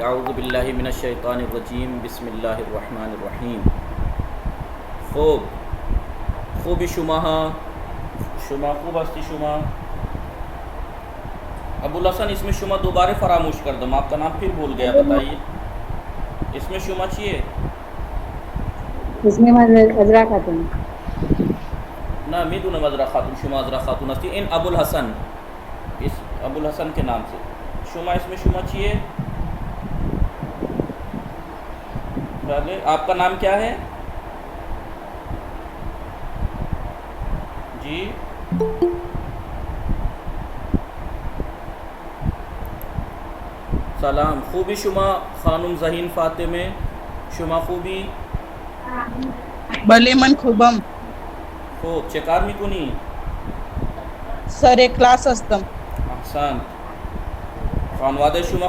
अऊज़ु बिल्लाहि मिनश शैतानिर रजीम बिस्मिल्लाहिर रहमानिर रहीम। खूब खूबी शुमा शुमा खूब हस्ती शुमा अबुल हसन, इसमें शुमा दोबारा फरामोश कर दो, आपका नाम फिर भूल गया, बताइए इसमें शुमा चाहिए इसमें अजरा खातून ना मीदुन अजरा खातून शुमा अजरा खातून हस्ती इन अबुल हसन, इस अबुल हसन के नाम से शुमा, इसमें शुमा चाहिए। पहले आपका नाम क्या है जी? सलाम खूबी शुमा खानुम जहीन फ़ातिमे शुमा खूबी भले मन खूबम खूब चेकार मी कुनी सरे क्लास असतम अहसान खानवादे शुमा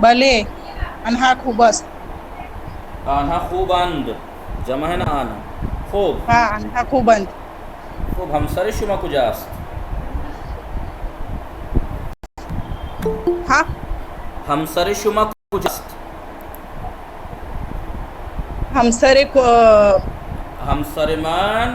भले अनहा खूबस्त आन्हा खूब अंद जमा है ना आना खूब हाँ अनहा खूबंद खूब हमसरे शुमा कुजास्त हाँ हमसरे शुमा कुजास्त हमसरे को हमसरे मान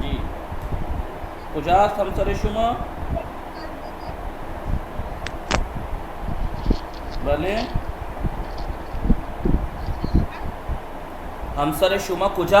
जी कुजास्त हमसरे शुमा भले हमसरे शुमा कुजा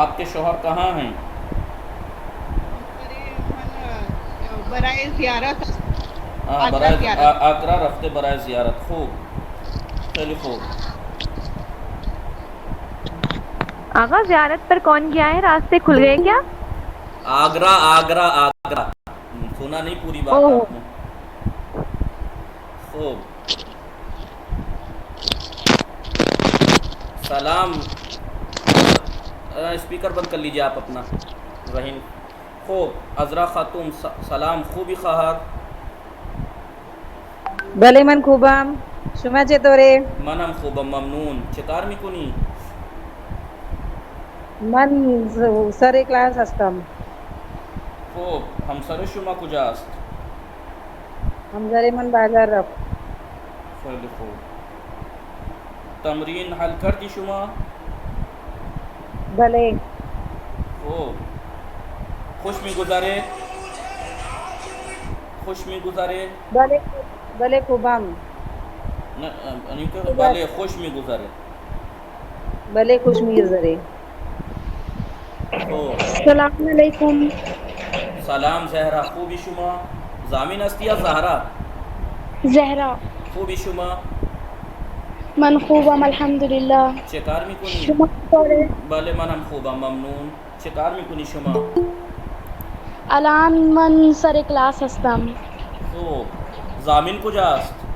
आपके शोहर कहाँ हैं? बराए जियारत हाँ आगरा बराए जियारत आगरा रफ्ते बराए ज़ियारत खूब चलिए खूब आगा ज़ियारत पर कौन गया है? रास्ते खुल गए क्या? आगरा आगरा आगरा सुना नहीं पूरी बात ओह, आपने। खूब सलाम स्पीकर बंद कर लीजिए आप अपना रहीम। खूब अजरा खातून सलाम खूबी खहार भले मन खूबम शुमा चेतोरे मनम खूब ममनून चिकार मिकुनी मन सरे क्लास असतम खूब हमसर शुमा कुजास्त हम जरे मन बाजार रफ खैली खूब तमरीन हल कर दी शुमा भले खूब खुश में गुजारे खुश में गुजारे भले भले खूबम भले खुश में गुजारे भले खुश मीर जरे खूब सलाम अलैकुम। सलाम जहरा खूबी शुमा जामिन अस्तिया जहरा जहरा खूबी शुमा मन खूबम अल्हम्दुलिल्लाह। चेकार में कुनी शुमा तोरे भले मनम खूबा ममनून चेकार में कुनी शुमा अलान मन सरे क्लास हस्तम। खूब जामिन कुजास्त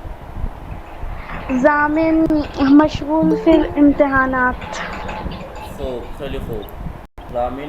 जामिन मशगूल फिल इम्तिहानात। खूब खैली खूब जामिन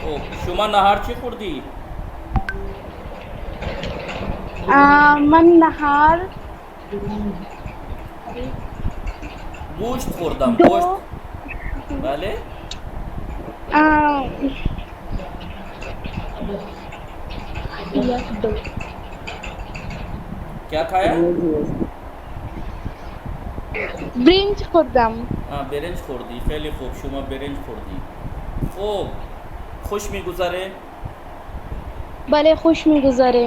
खूब शुमा नहार ची खुर्दी मन नहार गोश्त खुर्दम दो गोश्त भले आ, यस दो क्या खाया? ब्रिंज खुर्दम। हाँ बेरेंज खुर्दी खैली खूब शुमा बेरेंज खुर्दी खूब खुश में गुजारे भले खुश में गुजरे।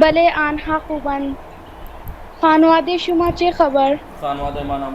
भले आन्हा खूबन। खानवादे शुमा चे खबर? खानवादा मनम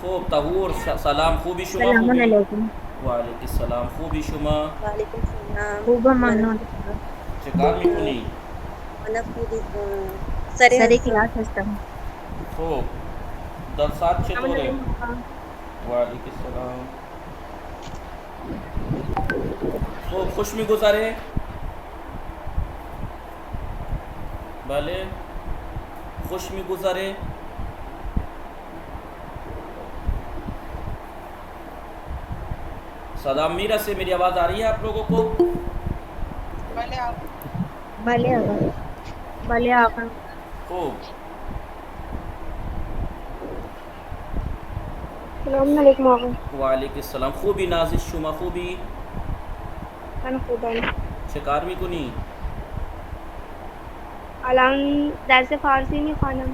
खूब तहूर सलाम खूबी शुमा सलाम खूबी अलैकुम वालेकुम सलाम खूबी शुमा वालेकुम सलाम। खूबम मन ममनून चेकार में कुनी मन खूबी सरे सरे हसन क्लास असतम खूब दरसात चतोरे वालेकुम सलाम खूब खुश में गुजारे भले खुश में गुजारे सदाम मीरा से मेरी आवाज़ आ रही है आप लोगों को? भले भले आगा भले आगा खूब अस्सलामुअलैकुम आगा। वालेकुम खूबी नाजिश शुमा खूबी मन खुदान शिकार में कुनी अलान दर्स फारसी में खानम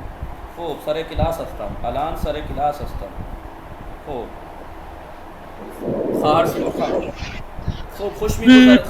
खूब सरे क्लास हस्तम अलान सरे क्लास हस्तम खूब खार खूब खुश में गुजर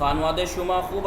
खानवादे शुमा खूब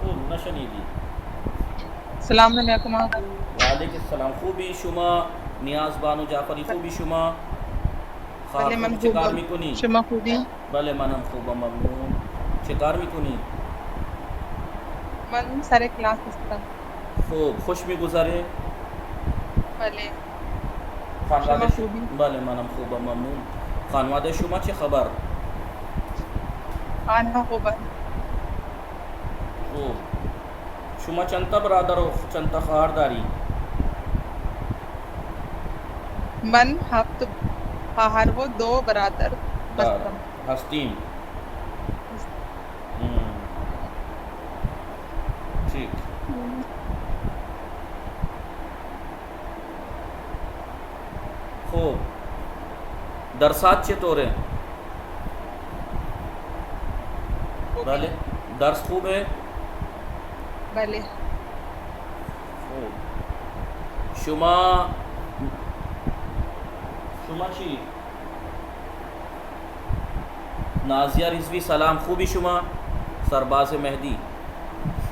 खूब नशनीदी सलाम अलैकुम आगा। वालेकुम सलाम खूबी शुमा नियाज बानो जाफरी खूबी शुमा खार बले मन खूब शिकार खूब में कुनी शुमा खूबी भले मनम खूब ममनून शिकार में कुनी मन सारे क्लास हस्ता खूब खुश में गुजरे बले खानवादे शुमा खूबी भले मनम खूब ममनून खानवादे शुमा चे खबर आना खूबन खूब शुमा चंता बरादर हो चंता खारदारी मन हफ्त बाहर वो दो बरादर दार हस्तम हस्तीन ठीक खूब दरसात चे तोरे भले दर्स खूब है बले खूब शुमा शुमा ची नाजिया रिजवी सलाम खूबी शुमा सरबाज मेहदी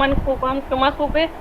मन खुबम तुमा खुबे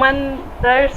मन दर्स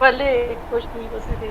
भले खुश नहीं गुजरे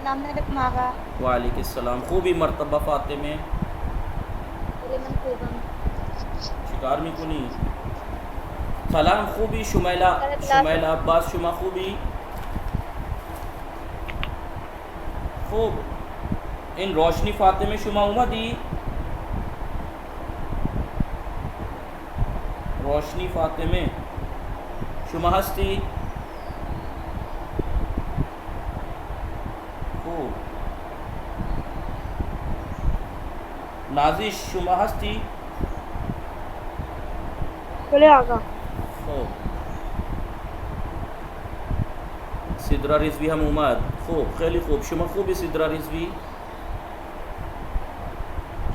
सलाम अलैकुम आगा। वालेकुम सलाम खूबी मर्तबा फातिमे बले मन खूबम शिकार में कुनी सलाम खूबी शुमैला अब्बास शुमा खूबी खूब इन रोशनी फातिमे शुमा उमदी रोशनी फातिमे शुमा हस्ती खूब नाजिश शुमा हस्ती बोले आगा खूब सिद्रा रिजवी हम उमद खूब खैली खूब शुमा खूबी सिद्रा रिजवी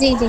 जी जी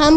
हम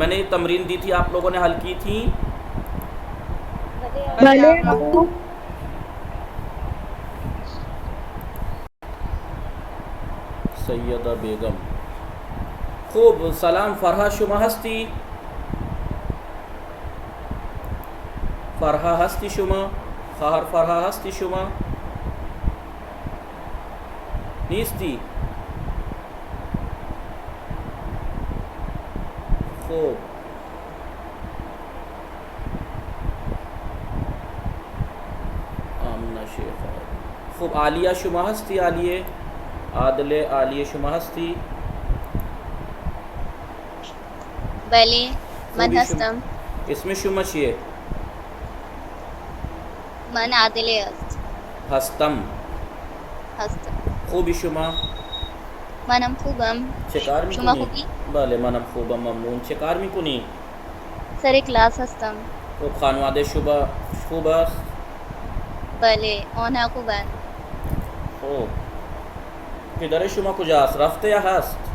मैंने ये तमरीन दी थी आप लोगों ने हल की थी बले सैयदा बेगम खूब सलाम फरहा शुमा हस्ती फरहा हस्ती शुमा खार फरहा हस्ती शुमा नीस्ती खूब आमना शेख खूब आलिया शुमा हस्ती आलिए आदले आलिए शुमा हस्ती बले मन खूबी हस्तम इसमें शुमा चाहिए मन आदिले हस्त हस्तम हस्त खूबी शुमा मनम खूबम शिकार में शुमा कुनी खूबी भले मनम खूबम ममनून शिकार में कुनी सरे क्लास हस्तम खूब खानवादे शुबा शुबा बले ओना खूबन खूब पिदर शुमा कुजास रफ्त या हस्त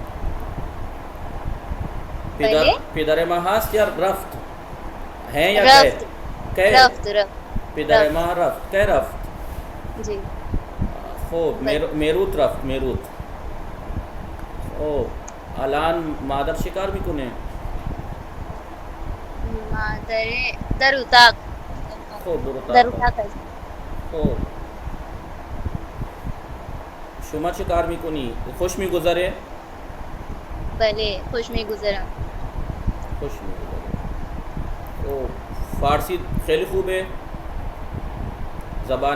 पिदर बले पिदर मा हस्त या रफ्त हैं या रफ्त कै रफ्त रफ्त पिदर मा रफ्त कै रफ्त जी खूब मेरूत रफ्त मेरूत ओ अलान मादर शिकार भी कुने मादरे दरुताक खूब दुरुता दरुताक खूब शुमा शिकार भी कुनी खुश में गुजरे बले खुश में गुजरम खुश में गुजरे ओ फारसी खेल खूब है ज़बान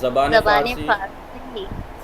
ज़बान फ़ारसी फारसी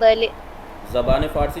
बले ज़बान फ़ारसी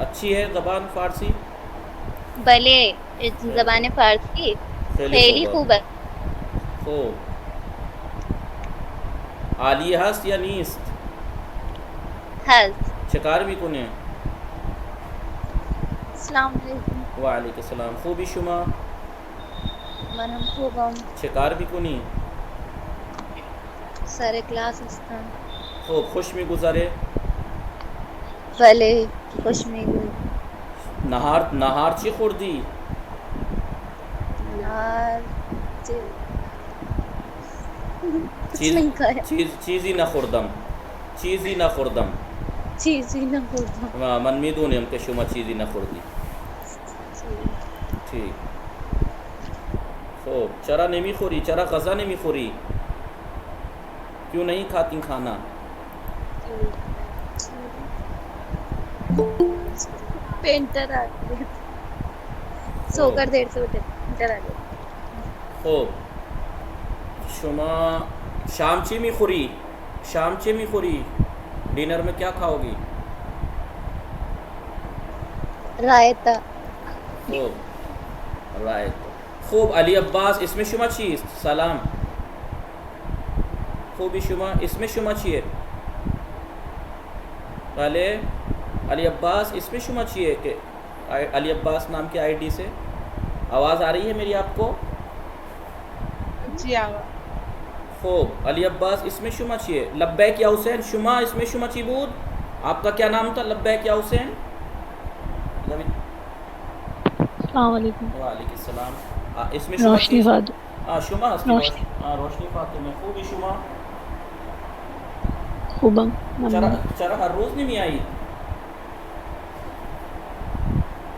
अच्छी है ज़बान फ़ारसी बले ज़बान फारसी खैली खूब है खूब आलिया हस्त या नीस्त हज शिकार भी कुने अस्सलाम वालेकुम वालेकुम सलाम खूबी शुमा मनम खूबम शिकार भी कुनी सरे क्लास हस्तम खूब खुश में गुजरे बले खुश में नहार नहार ची खुर्दी यार चीज़ नहीं खाया चीज़ ही ना खुर्दम चीज़ ही ना खुर्दम चीज़ ही ना बोलता मन में दो नेम के शुमा चीज़ ही ना खुर्दी ठीक खूब चरा नेमी खोरी चरा गज़ा नेमी खोरी क्यों नहीं खाती खाना पेंटर आ गए सोकर देर से उठे पेंटर आ गए खूब शुमा शामची में खोरी शामची में खोरी डिनर में क्या खाओगी रायता खूब राइट खूब अली अब्बास इसमें शुमा चीज़ सलाम खूबी शुमा इसमें शुमा चाहिए पहले अली अब्बास इसमें शुमा चाहिए कि अली अब्बास नाम की आईडी से आवाज़ आ रही है मेरी आपको जी आगा खूब अली अब्बास इसमें शुमा चाहिए लब्बैक या हुसैन शुमा इसमें शुमा चीबूद आपका क्या नाम था लब्बैक या हुसैन वालेकुम सलाम इसमें रोशनी फाद शुमा रोशनी फातिमा खूबी शुमा खूबम चरा हर रोज़ नहीं आई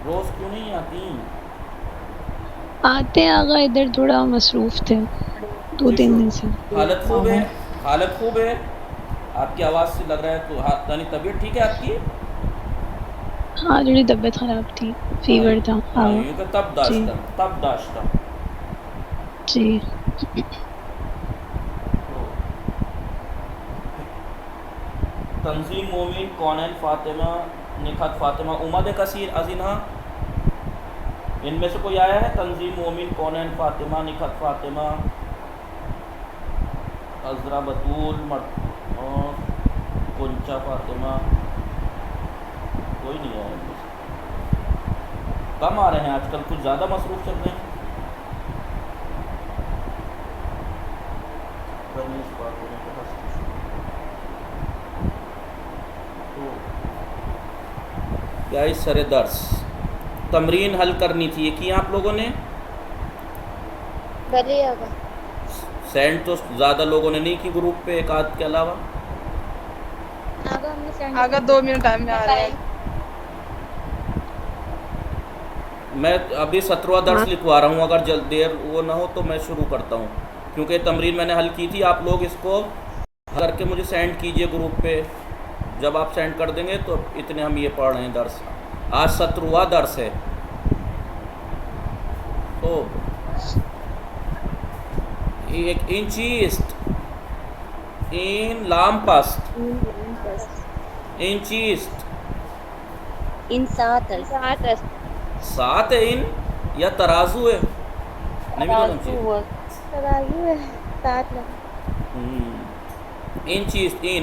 रोज़ क्यों नहीं आती आते हैं आगा इधर थोड़ा मसरूफ थे 2-3 दिन से हालत खूब है हालत खूब है आपकी आवाज़ से लग रहा है तो यानी तबीयत ठीक है आपकी हाँ थोड़ी तबीयत ख़राब थी फीवर था हाँ तब दाश्ता जी तंजीम मोमिन कौनैन फ़ातिमा निखत फ़ातिमा उमद कसीर अजीना इनमें से कोई आया है तंजीम मोमिन कौनैन फ़ातिमा निखत फ़ातिमा अज़रा बतूल और कुंचा फ़ातिमा कोई नहीं आया इनमें से कम आ रहे हैं आजकल कुछ ज़्यादा मसरूफ़ चल रहे हैं क्या इस सरे दर्स तमरीन हल करनी थी ये की आप लोगों ने बले आगा सेंड तो ज़्यादा लोगों ने नहीं की ग्रुप पे एक आध के अलावा आगा हमने सेंड आगा 2 मिनट टाइम में आ रहे हैं मैं अभी 17वां दर्स लिखवा रहा हूँ अगर जल्द देर वो ना हो तो मैं शुरू करता हूँ क्योंकि तमरीन मैंने हल की थी आप लोग इसको हल करके मुझे सेंड कीजिए ग्रुप पे जब आप सेंड कर देंगे तो इतने हम ये पढ़ रहे हैं दर्स। आज 17वां दर्स है। तो एक इंचीस्ट इन लामपस्ट इंचीस्ट इन सात है। सात है इन या तराजू है नहीं मालूम चीज तराजू है, सात लगा। इंचीस्ट इन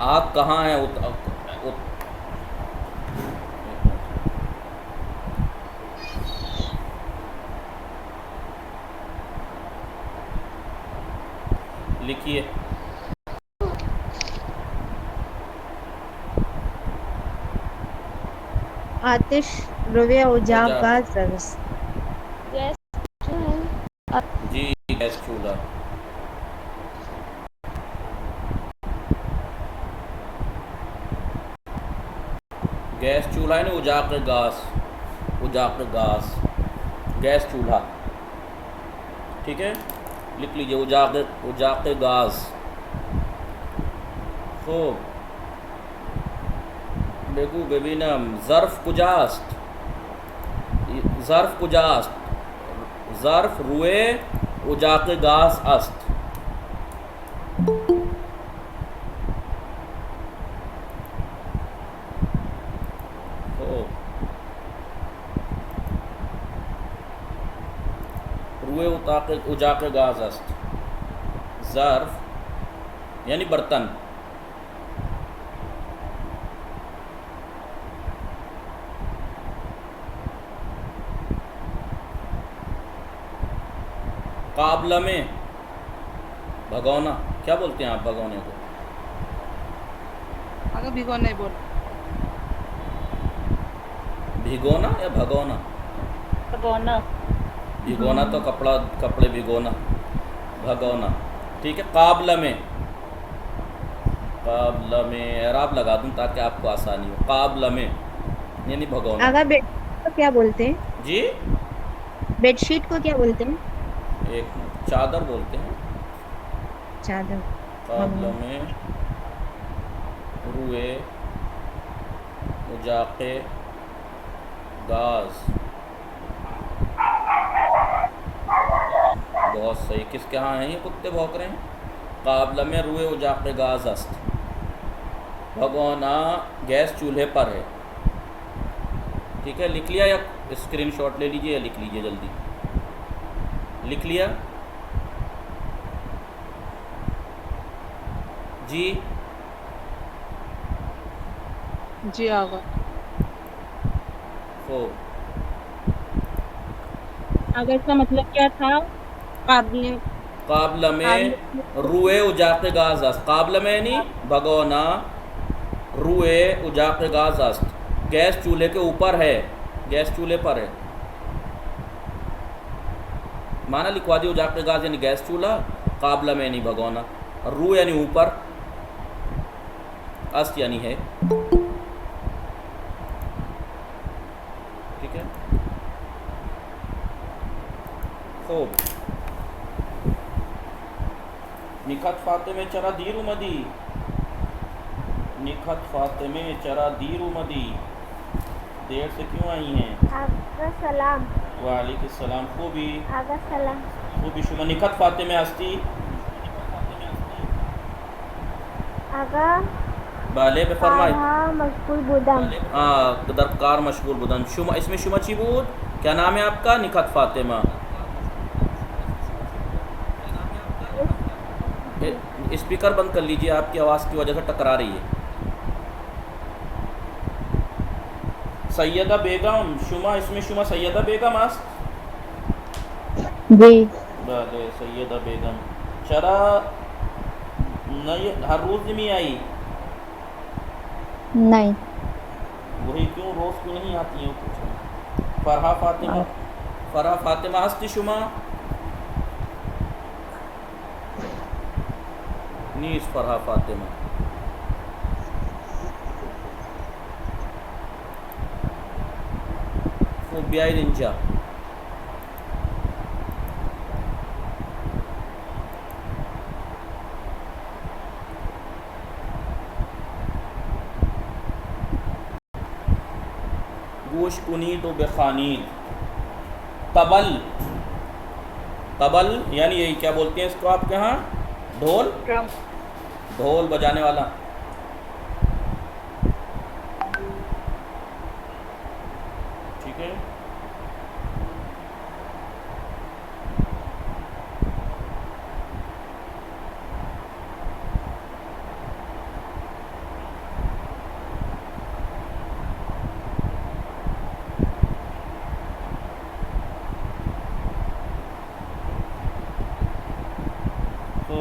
आग कहाँ है? लिखिए। आतिश रुवे उजाब गाज दर्स। जी गैस चूल्हा। गैस चूल्हा है ना, उजाक गास गैस चूल्हा। ठीक है, लिख लीजिए उजाक गाज। खूब। बेगू बेबीनम ज़र्फ़ कुजास्त ज़र्फ़ रुए उजाक गाज अस्त। रुए उजाक गाज अस्त। ज़र्फ़ यानी बर्तन। काबला में भगोना, क्या बोलते हैं आप भगोने को? अगर भिगो नहीं बोल। भिगोना या भगोना? भिगोना तो कपड़े भिगोना। भगोना। ठीक है। काबला में एराब लगा दूं ताकि आपको आसानी हो। काबला में यानी भगोना। अगर बेडशीट को क्या बोलते हैं? जी, बेडशीट को क्या बोलते हैं? एक चादर बोलते हैं। चादर। काबला में रुए उजाके गाज। बहुत सही। किसके यहाँ हैं ये कुत्ते भौंक रहे हैं? काबला में रुए उजाके गाज अस्त। भगोना गैस चूल्हे पर है। ठीक है, लिख लिया या स्क्रीनशॉट ले लीजिए या लिख लीजिए जल्दी। लिख लिया जी? जी आगा। हो अगर इसका मतलब क्या था? काबला में रुए उजाके गाज अस्त। काबला में नहीं भगोना रुए उजाके गाज अस्त। गैस चूल्हे के ऊपर है, गैस चूल्हे पर है। माना लिखवा दियो उजाके गाज यानी गैस चूल्हा। काबला में नहीं भगोना। रू यानी ऊपर, अस्त यानी है। ठीक है। खूब। निखत फातिमे चरा दीरू मदी। निखत फातिमे चरा दीरू मदी। देर से क्यों आई हैं? आगा सलाम। वालेकुम सलाम। खूबी आगा सलाम। खूबी शुमा निखत फातिमे हस्ती आगा बाले पे फरमाए। मशगूल बुदम। दरकार मशगूल बुदन। शुमा इसमें शुमा चीबूद। क्या नाम है आपका? निखत फातिमा। स्पीकर बंद कर लीजिए, आपकी आवाज़ की वजह से टकरा रही है। सैयदा बेगम शुमा, इसमें शुमा सैयदा बेगम आस्त। जी। बाले सैयदा बेगम चरा नहीं हर रोज़ नहीं आई। नहीं। वही क्यों रोज़ क्यों नहीं आती हैं? कुछ फरहा फातिमा, फरहा फातिमा हस्ती शुमा नीस फरहा फातिमा। खुबियाई रिंजा गोश कुनी तो बेखानी तबल, तबल यानी यही क्या बोलते हैं इसको आपके यहाँ, ढोल, ढोल बजाने वाला। ठीक है, तो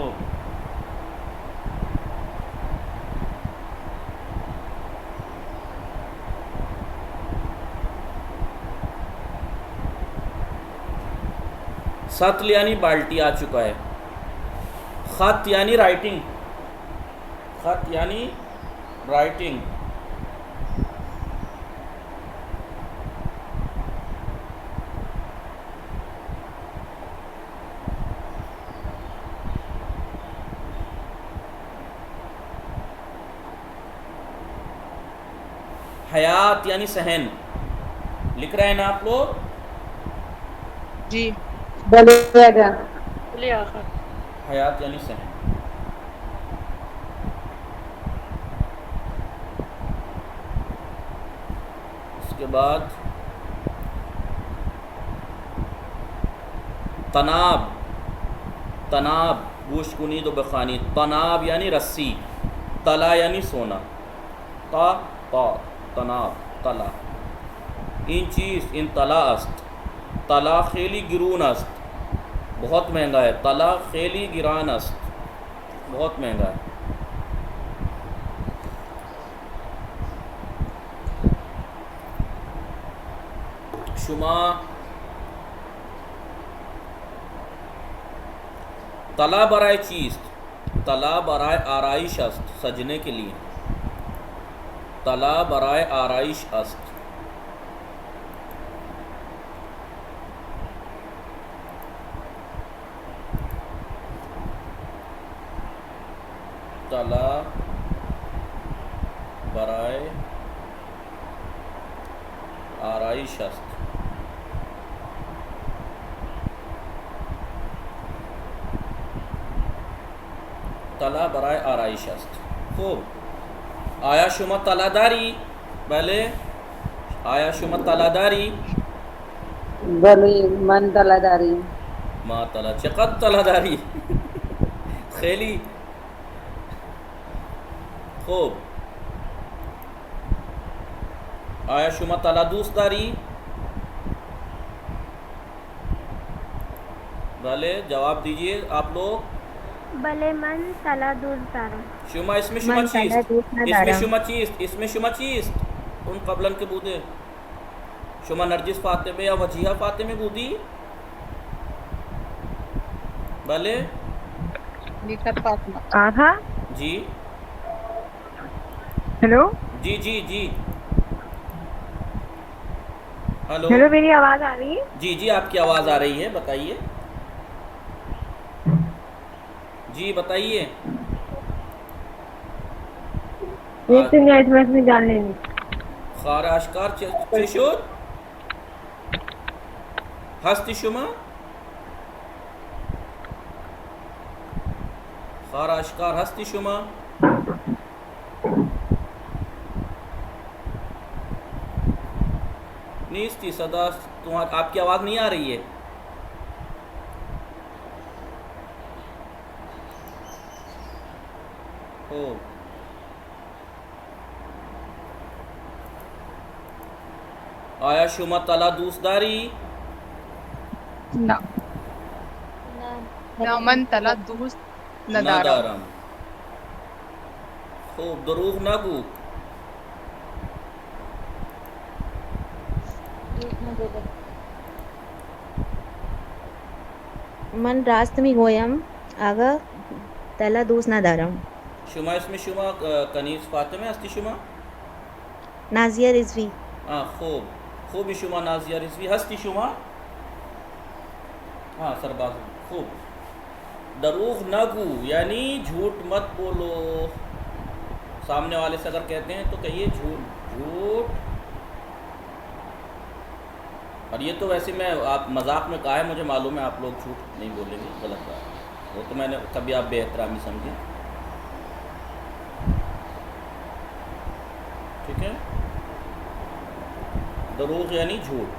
सतल यानी बाल्टी आ चुका है। खत यानी राइटिंग, खत यानी राइटिंग। हयात यानी सहन, लिख रहे हैं ना आप लोग? जी हयात यानी सहन। उसके बाद तनाब, तनाब गोश कुनी दो बखानी, तनाब यानी रस्सी, तला यानी सोना, ता तनाब तला। इन चीज़ इन तला अस्त, तला खेली गिरून अस्त, बहुत महंगा है। तला खेली गिरान अस्त, बहुत महंगा है। शुमा तला बराए चीज़, तला बराए आराइश अस्त, सजने के लिए। तला बराए आराइश अस्त, तला बराए आराइश अस्त। तला बराए आराइश अस्त। खूब। आया शुमा तलादारी, पहले आया शुमा तलादारी, बली मन तलादारी, माँ तला चकत तलादारी खेली। खूब। आया शुमा तला दूसदारी, भले जवाब दीजिए आप लोग। भले मन तला दूध तारा। शुमा इसमें शुमा चीज, इसमें शुमा चीज, इसमें शुमा चीज उन कबलन के बूदे। शुमा नरजिस फातिमे या वजीहा फातिमे बूदी, भले निकट फातिमा। आहा जी हेलो जी जी जी हेलो हेलो, मेरी आवाज आ रही है? जी जी आपकी आवाज़ आ रही है, बताइए जी बताइए। एक तो मैं इसमें जान लेंगे। खाराशकार चशुर हस्ती शुमा, खाराशकार हस्ती शुमा। नीस्ती सदा तुम्हारी आपकी आवाज़ नहीं आ रही है। हो आया शुमा तला दूसदारी, ना मन तला दूस नदारा। नदारम। खूब। दरूग ना गू, मन रास्तमी गोयम आगा तला दूस नदारम शुमा इसमें शुमा कनीज फातिमे अस्ति शुमा नाजिया रिजवी खूब खूब शुमा नाजिया रिजवी हस्ती शुमा हाँ सरबाज खूब दरूग न गू यानी झूठ मत बोलो। सामने वाले से अगर कहते हैं तो कहिए झूठ। और ये तो वैसे मैं आप मजाक में कहा है, मुझे मालूम है आप लोग झूठ नहीं बोलेंगे, गलत बात है वो तो मैंने कभी आप बेहतरामी समझे, ठीक है। दरूग यानी झूठ।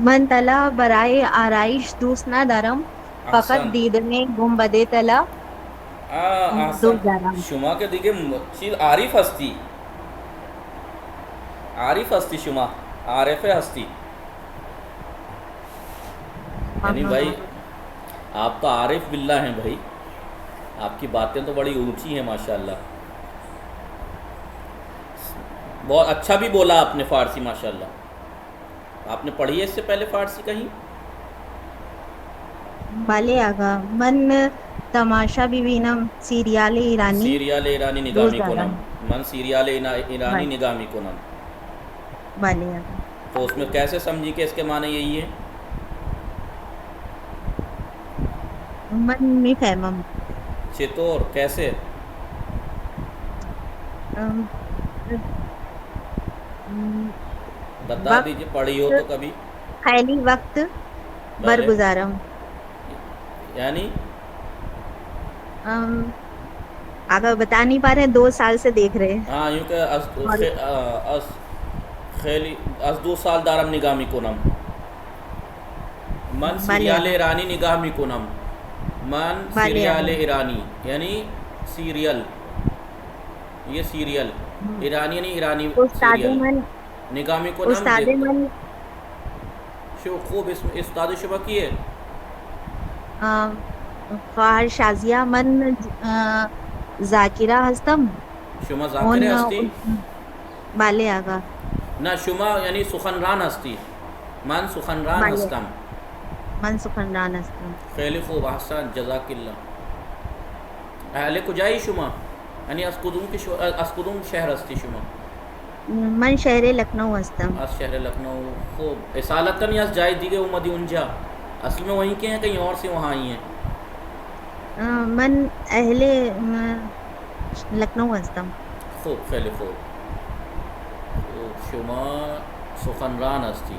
मन तला बराए आराइश दूस नदारम फकत अहसन। दीदने गुम्बदे तला दूस दारम अहसन। शुमा के दिखे चीज आरिफ हस्ती, आरिफ हस्ती शुमा आरिफ हस्ती यानी भाई आप तो आरिफ बिल्ला हैं भाई, आपकी बातें तो बड़ी ऊंची हैं माशाल्लाह। बहुत अच्छा भी बोला आपने फ़ारसी माशाल्लाह। आपने पढ़ी है इससे पहले फ़ारसी कहीं? बाले आगा मन तमाशा बीबीनम सीरियाल ईरानी सीरियाल ईरानी निगामी कोनम मन सीरियाल ईरानी निगामी कोनम बाले आगा तो उसमें कैसे समझी कि इसके माने यही है? मन में फहमम चितौर कैसे? बता दीजिए, पढ़ी हो तो कभी। खैली वक्त बर गुजारम यानी आगा बता नहीं पा रहे, 2 साल से देख रहे हैं। हाँ यूँ के अस 2 साल दारम निगामी कोनम मन सीरियाल ईरानी निगामी कोनम मन सीरियाल ईरानी यानी सीरियल, ये सीरियल ईरानी यानी ईरानी सीरियल निगामी को नाम शो खूब इसमें उस्ताद शुबा की है ख्वार शाजिया मन जाकिरा हस्तम शुमा जाकिरा हस्ती बाले आगा ना शुमा यानी सुखनरान हस्ती मन सुखनरान हस्तम मन सुखनरान हस्तम खैली खूब अहसन जज़ाकिल्लाह। अहले कुजाई शुमा यानी अस्कुदुम शहर हस्ती शुमा मन शहर लखनऊ हस्तम आज शहर लखनऊ खूब इसालतन यस जाय दिगे उमदी उंजा असल में वहीं के हैं कहीं और से वहाँ आई हैं। मन अहले लखनऊ हस्तम खूब खैली खूब शुमा सुखनरान हस्ती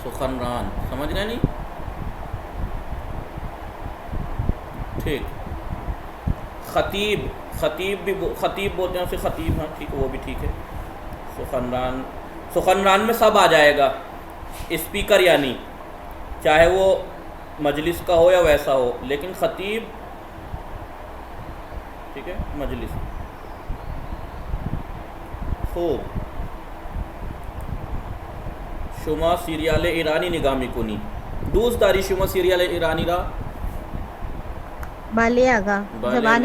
सुखनरान समझ गए नहीं? ठीक। ख़तीब ख़तीब भी ख़तीब बोलते हैं उसे ख़तीब, हाँ ठीक है वो भी ठीक है। सुखनरान में सब आ जाएगा, स्पीकर यानी चाहे वो मजलिस का हो या वैसा हो, लेकिन ख़तीब ठीक है मजलिस। खूब शुमा सीरियाल ईरानी निगामी कुनी दूस दारी शुमा सीरियाल ईरानी रा बाले आगा ज़बान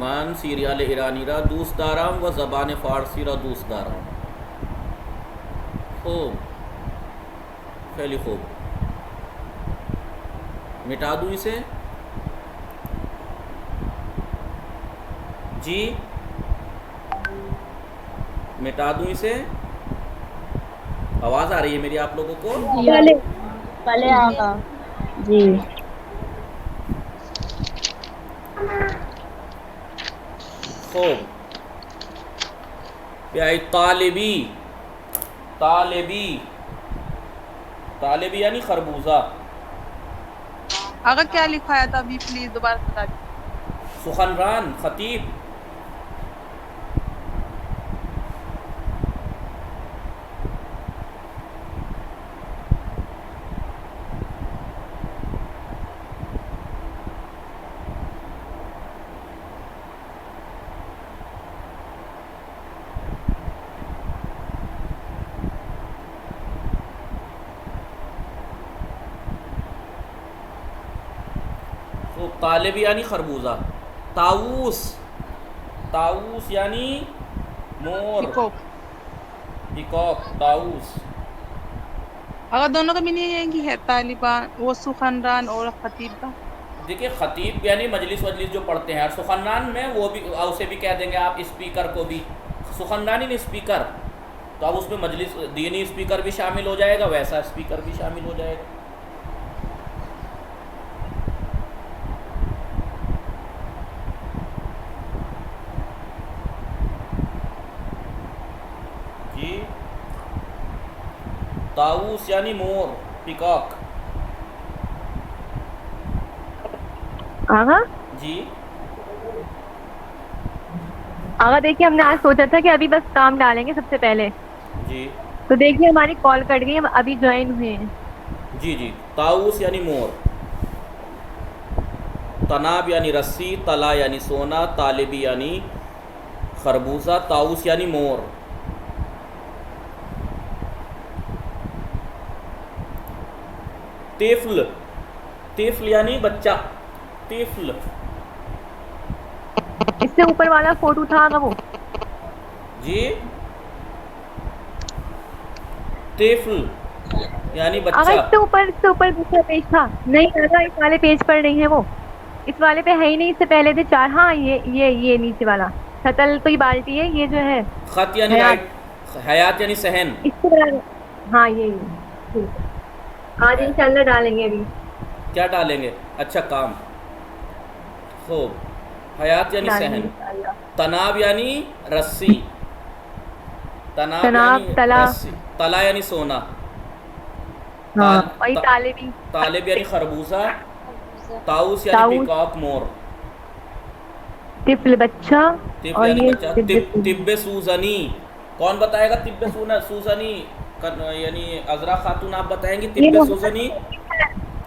मान सीरियाल ईरानी रा दूस दाराम व ज़बान फ़ारसी रा दूस दाराम। खूब खैली खूब मिटा दूँ इसे जी, मिटा दूँ इसे? आवाज़ आ रही है मेरी आप लोगों को? बाले आगा जी खूब प्याई तालिबी तालिबी तालिबी यानी खरबूजा। आगा क्या लिखवाया था अभी प्लीज दोबारा बता दीजिए। सुखनरान खतीब तालिब यानी खरबूजा, ताऊस, ताऊस यानी मोर, पीकॉक। पीकॉक, ताऊस। अगर दोनों का मीनिंग है कि है तालिबान वो सुखनरान और खतीब का। देखिए खतीब यानी मजलिस वजलिस जो पढ़ते हैं, और सुखनरान में वो भी उसे भी कह देंगे आप, स्पीकर को भी सुखनरान ही नहीं स्पीकर, तो अब उसमें मजलिस दीनी स्पीकर भी शामिल हो जाएगा, वैसा स्पीकर भी शामिल हो जाएगा। जी ताऊस यानी मोर, पिकॉक। आगा जी आगा देखिए, हमने आज सोचा था कि अभी बस काम डालेंगे सबसे पहले, जी तो देखिए हमारी कॉल कट गई, हम अभी ज्वाइन हुए हैं। जी जी। ताऊस यानी मोर, तनाब यानी रस्सी, तला यानी सोना, तालिबी यानी खरबूजा, ताऊस यानी मोर। तिफ्ल, तिफ्ल यानी बच्चा, तिफ्ल। इससे ऊपर वाला फोटो था आगा वो, जी तिफ्ल यानी आगा बच्चा। इससे ऊपर दूसरा पेज था। नहीं आगा, इस वाले पेज पर नहीं है वो, इस वाले पे है ही नहीं, इससे पहले थे 4। हाँ ये नीचे वाला शतल तो ये बाल्टी है, ये जो है खत यानी हयात। राइट, हयात यानी सहन। इसके बाद हाँ ये ठीक है। आज इंशाल्लाह डालेंगे अभी। क्या डालेंगे? अच्छा काम। खूब। हयात यानी डालेंगे सहन। इंशाल्लाह। तनाब यानी रस्सी, तनाब तनाब, यानी तला। रस्सी, तला यानी सोना, हाँ ताल- वही ता- तालिबी, तालिब यानी खरबूजा, ताऊस यानी ताऊस। पीकॉक मोर, तिफल बच्चा, तिब और यानी ये बच्चा, तिब्बे- तिब्बे सूजनी। कौन बताएगा तिब्बे सूजनी? यानी अजरा खातून आप बताएंगी ये तिब्बे वो- सूजनी?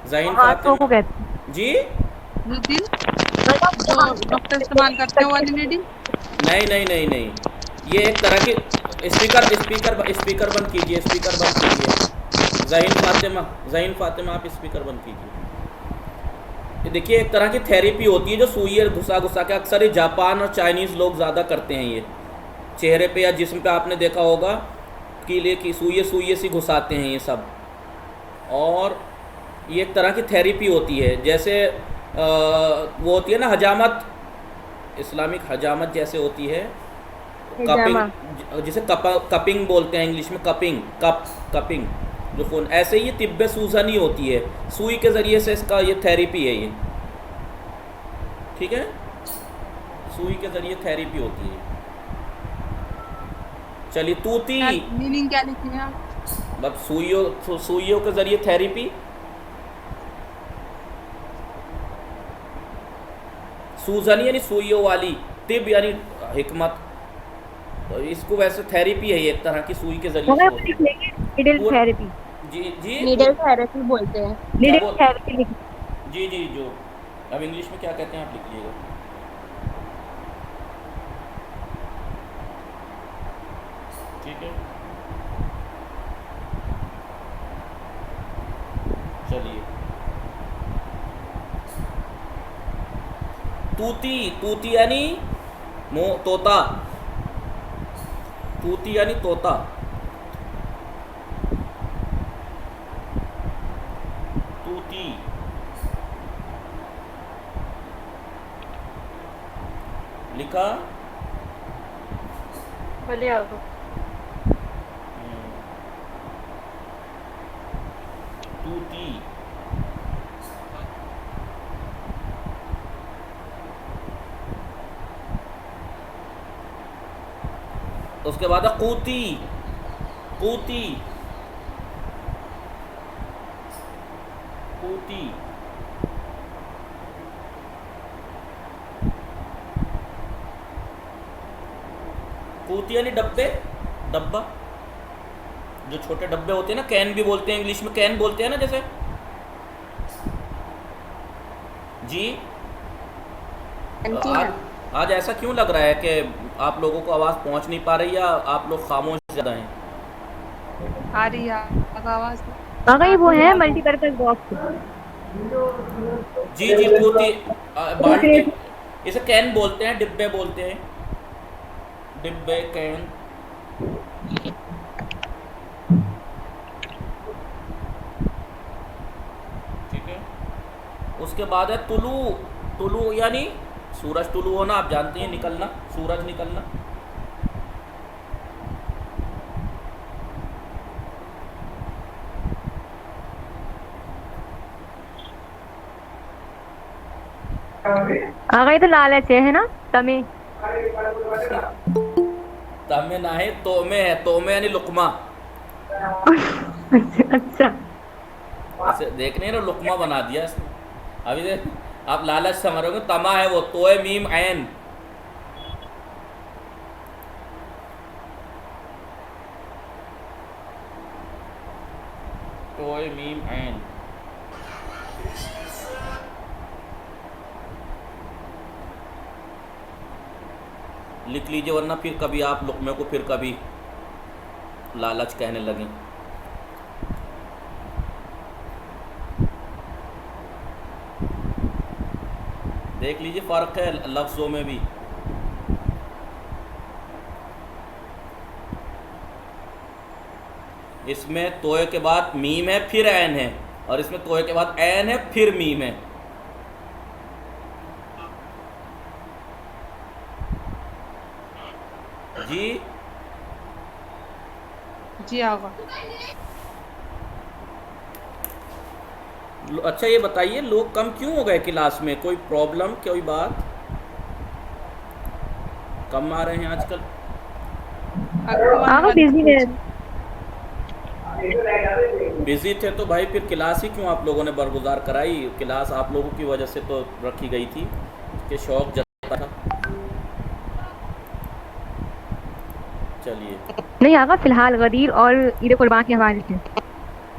जहीन हाथों को फातिमा कहते हैं। जी? नीडिल जो डॉक्टर इस्तेमाल करते हैं वो वाली नीडिल। नहीं, ये एक तरह की स्पीकर बंद कीजिए, स्पीकर बंद कीजिए। जहीन फातिमा आप स्पीकर बंद कीजिए। ये देखिए एक तरह की थेरेपी होती है जो सुई घुसा के, अक्सर ये जापान और चाइनीज़ लोग ज़्यादा करते हैं। ये चेहरे पे या जिस्म पे आपने देखा होगा कीले की सुई सी घुसाते हैं ये सब, और ये एक तरह की थेरेपी होती है। जैसे वो होती है ना हजामत, इस्लामिक हजामत जैसे होती है, कपिंग, जिसे कपिंग बोलते हैं इंग्लिश में, कपिंग जो खून, ऐसे ही ये तिब्बे सूजनी होती है, सुई के ज़रिए से इसका ये थेरेपी है ये, ठीक है, सुई के ज़रिए थेरेपी होती है। चलिए तूती, मीनिंग क्या लिखी है? मतलब सुइयों के ज़रिए थेरेपी। सूजनी यानी सुइयों वाली, तिब यानी हिकमत, तो इसको वैसे थेरेपी है ये एक तरह की, सुई के जरिए से होती है। निडल थेरेपी, जी नीडल थेरेपी बोलते हैं। निडल थेरेपी जी जो अब इंग्लिश में क्या कहते हैं आप लिख लीजिएगा। ठीक है, चलिए तूती यानी तोता, तूती यानी तोता। तूती, लिखा? बोले आपको तूती, उसके बाद है कूती, कूती, कूती, कूती यानी डब्बा, जो छोटे डब्बे होते हैं ना, कैन भी बोलते हैं इंग्लिश में, कैन बोलते हैं ना जैसे। जी आज ऐसा क्यों लग रहा है कि आप लोगों को आवाज़ पहुंच नहीं पा रही, या आप लोग खामोश ज़्यादा हैं? आ रही है आवाज। ये वो है मल्टीपर्पज बॉक्स। जी कूती, बाल्टी, इसे कैन बोलते हैं, डिब्बे बोलते हैं, डिब्बे, कैन। ठीक है। उसके बाद है तुलू। तुलू यानी सूरज तुलू होना, आप जानते हैं, निकलना, सूरज निकलना। आगे तो लालच है ना, तमे। तमे ना है, तोमे है। तोमे यानी लुकमा। अच्छा। ऐसे देखने ना, लुकमा बना दिया इसने। अभी देख, आप लालच समझ रहे हो, तमा है वो, तोए मीम ऐन। तोए मीम ऐन। लिख लीजिए, वरना फिर कभी आप लुकमे को फिर कभी लालच कहने लगें। देख लीजिए, फ़र्क है लफ्ज़ों में भी। इसमें तोए के बाद मीम है, फिर ऐन है, और इसमें तोए के बाद ऐन है, फिर मीम है। जी जी आगा। अच्छा, ये बताइए, लोग कम क्यों हो गए क्लास में? कोई प्रॉब्लम, कोई बात? कम आ रहे हैं आजकल। आगे बिजी है। बिजी थे तो भाई फिर क्लास ही क्यों आप लोगों ने बरगुजार कराई? क्लास आप लोगों की वजह से तो रखी गई थी कि शौक जता था। चलिए, नहीं आगा, फिलहाल गदीर और ईद कुर्बान के हवाले से।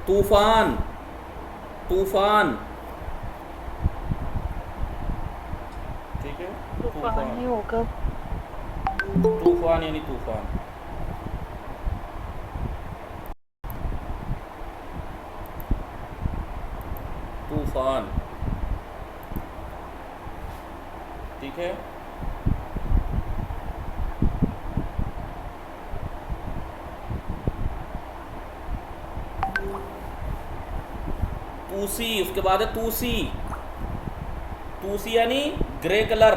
तूफान। तूफान, ठीक है। तूफान होगा। तूफान यानी तूफान। तूफान, ठीक है। तूसी, उसके बाद है तूसी। तूसी यानी ग्रे कलर।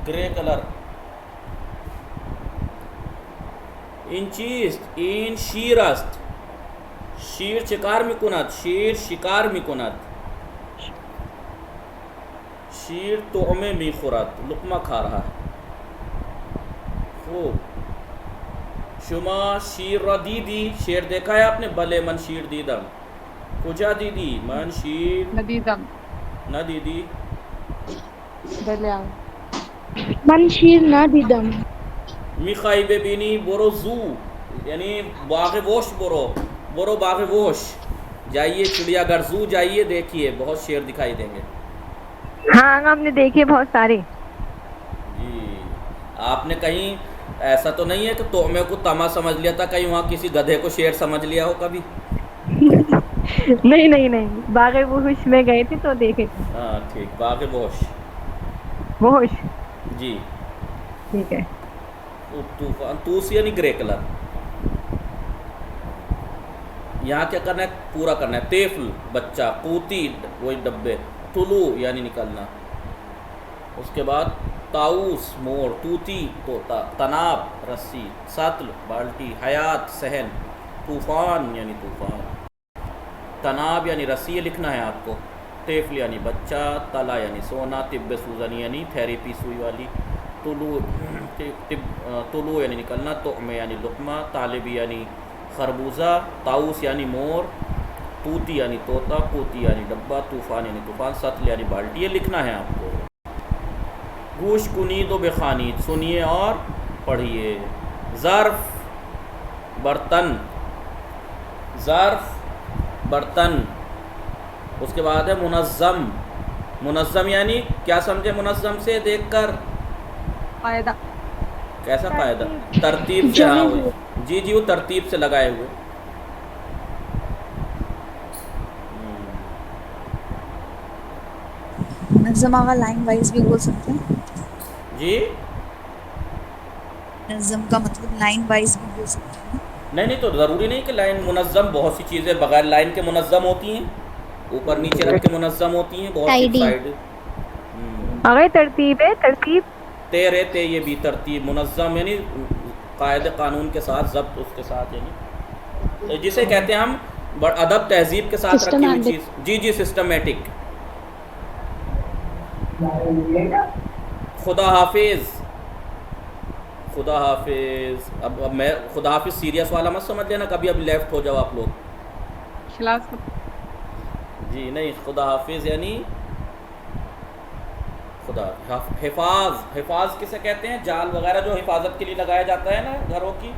Grey colour. इंचीस्ट, इन शीरस्त। शीर शिकार मिकुनत, शीर शिकार मिकुनत। शीर तोमे मी खुरात, लुकमा खा रहा है। खूब। शुमा शीर दीदी, शेर देखा है आपने? भले मन शीर दीदम। कुजा दीदी, मन शीर नदीदम। न दीदी। भले आगा। मन शीर ना दिदम। मिखाई बेबीनी बोरो जू, यानी बाग वोश बोरो। बोरो बाग वोश, जाइए चिड़ियाघर, जू जाइए, देखिए बहुत शेर दिखाई देंगे। हाँ आगा, हमने देखे बहुत सारे। जी, आपने कहीं ऐसा तो नहीं है कि तोमे को तमा समझ लिया था? कहीं वहाँ किसी गधे को शेर समझ लिया हो कभी? नहीं नहीं नहीं, बागे वोश में गए थे तो देखे थे। हाँ ठीक, बाग वोश। वोश, जी। ठीक है। तूफान, तूस यानी ग्रे कलर। यहाँ क्या करना है? पूरा करना है। तेफल बच्चा, कूती वही डब्बे, तुलू यानी निकलना। उसके बाद ताऊस मोर, तूती तोता, तनाब रस्सी, सतल बाल्टी, हयात सहन, तूफान यानी तूफान। तनाब यानी रस्सी, ये लिखना है आपको। तेफल यानी बच्चा, तला यानी सोना, तिब्ब सूजन यानी थेरेपी सुई वाली, तुलू यानी निकलना, तोमे यानी लुकमा, तालिबी यानी खरबूजा, ताऊस यानी मोर, तूती यानी तोता, कूती यानी डब्बा, तूफान यानी तूफान, सतल यानी बाल्टी। ये लिखना है आपको। गूश कुनीद व बेखानीद, सुनिए और पढ़िए। ज़र्फ़ बर्तन, ज़र्फ़ बर्तन। उसके बाद है मुनज़्ज़म। मुनज़्ज़म यानी क्या समझे मुनज़्ज़म से देखकर? कायदा। कैसा कायदा? तरतीब से, हाँ वही, जी जी, वो तरतीब से लगाए हुए। नज़म आगा लाइन वाइज भी बोल सकते हैं। जी नज़म का मतलब लाइन वाइज भी बोल सकते हैं। नहीं, तो ज़रूरी नहीं कि लाइन मुनज़्ज़म, बहुत सी चीज़ें बगैर लाइन के मुनज़्ज़म होती हैं, ऊपर नीचे रख के मुनज़्ज़म होती हैं, बहुत सी Tidy. साइड। अगर तरतीब है, तरतीब तेरे ते ये भी तरतीब, मुनज़्ज़म यानी कायदे कानून के साथ, ज़ब्त उसके साथ, यानी तो जिसे कहते हैं हम अदब तहजीब के साथ रखी हुई Systematic. चीज़। जी जी, सिस्टमेटिक। खुदा हाफिज़, खुदा हाफिज़। अब मैं खुदा हाफिज़ सीरियस वाला मत समझ लेना, कभी अब लेफ्ट हो जाओ आप लोग। खिलास जी नहीं, खुदा हाफिज़ यानी खुदा हिफाज। हिफाज किसे कहते हैं? जाल वगैरह जो हिफाजत के लिए लगाया जाता है ना घरों की,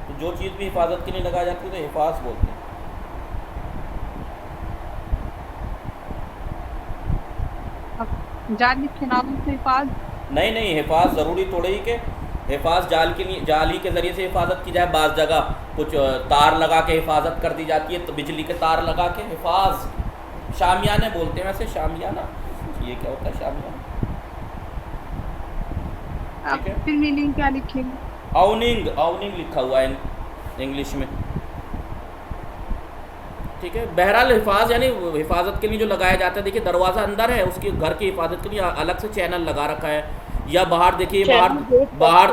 तो जो चीज़ भी हिफाजत के लिए लगाई जाती है तो हिफाज बोलते हैं। जाल लिखे नाम से हिफाज। नहीं, हिफाज ज़रूरी थोड़े ही कि हिफाज जाल के लिए, जाल ही के ज़रिए से हिफाजत की जाए। बाज़ जगह कुछ तार लगा के हिफाजत कर दी जाती है, तो बिजली के तार लगा के हिफाज, शामियाने बोलते हैं वैसे, शामियाना। ये क्या होता है शामियाना? अब ठीक है। फिर मीनिंग क्या लिखेंगे? आउनिंग, आउनिंग लिखा हुआ है इंग्लिश में, ठीक है। बहरहाल हिफाज यानी हिफाजत के लिए जो लगाया जाता है। देखिए दरवाज़ा अंदर है, उसके घर की हिफाजत के लिए अलग से चैनल लगा रखा है, या बाहर देखिए, बाहर